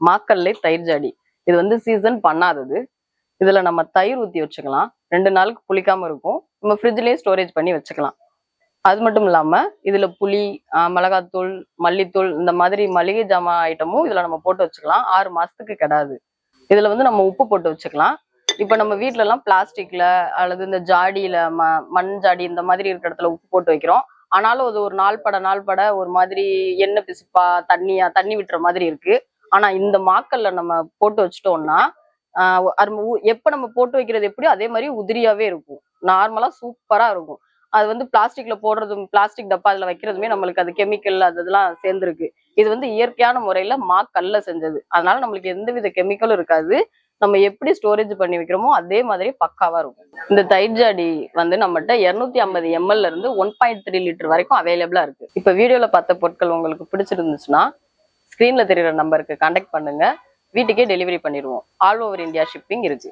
மாக்கல்லை தயிர் ஜாடி. இது வந்து சீசன் பண்ணாதது. இதுல நம்ம தயிர் ஊத்தி வச்சுக்கலாம். 2 நாளுக்கு புளிக்காம இருக்கும். நம்ம ஃப்ரிட்ஜ்லயே ஸ்டோரேஜ் பண்ணி வச்சுக்கலாம். அது மட்டும் இல்லாம இதுல புளி, மிளகாத்தூள், மல்லித்தூள் இந்த மாதிரி மளிகை ஜாமான் ஐட்டமும் இதுல நம்ம போட்டு வச்சுக்கலாம். 6 மாசத்துக்கு கெடாது. இதுல வந்து நம்ம உப்பு போட்டு வச்சுக்கலாம். இப்ப நம்ம வீட்ல எல்லாம் பிளாஸ்டிக்ல அல்லது இந்த ஜாடியில மண் ஜாடி இந்த மாதிரி இருக்கிற இடத்துல உப்பு போட்டு வைக்கிறோம். ஆனாலும் அது ஒரு நாள் பட ஒரு மாதிரி எண்ணெய் பிசுப்பா தண்ணி விட்டுற மாதிரி இருக்கு. ஆனா இந்த மாக்கல்ல நம்ம போட்டு வச்சுட்டோம்னா எப்ப நம்ம போட்டு வைக்கிறது எப்படியோ அதே மாதிரி உதிரியாவே இருக்கும். நார்மலா சூப்பரா இருக்கும். அது வந்து பிளாஸ்டிக்ல போடுறதும் பிளாஸ்டிக் டப்பா அதுல வைக்கிறதுமே நம்மளுக்கு அது கெமிக்கல் அதெல்லாம் சேர்ந்துருக்கு. இது வந்து இயற்கையான முறையில மாக்கல்ல செஞ்சது. அதனால நம்மளுக்கு எந்தவித கெமிக்கலும் இருக்காது. நம்ம எப்படி ஸ்டோரேஜ் பண்ணி வைக்கிறோமோ அதே மாதிரி பக்காவா இருக்கும். இந்த தயிர் ஜாடி வந்து நம்மகிட்ட 250 ml இருந்து 1.3 லிட்டர் வரைக்கும் அவைலபிளா இருக்கு. இப்ப வீடியோல பார்த்த பொருட்கள் உங்களுக்கு பிடிச்சிருந்துச்சுன்னா ஸ்கிரீன்ல தெரியுற நம்பருக்கு கான்டாக்ட் பண்ணுங்க. வீட்டுக்கே டெலிவரி பண்ணிடுவோம். ஆல் ஓவர் இந்தியா ஷிப்பிங் இருக்கு.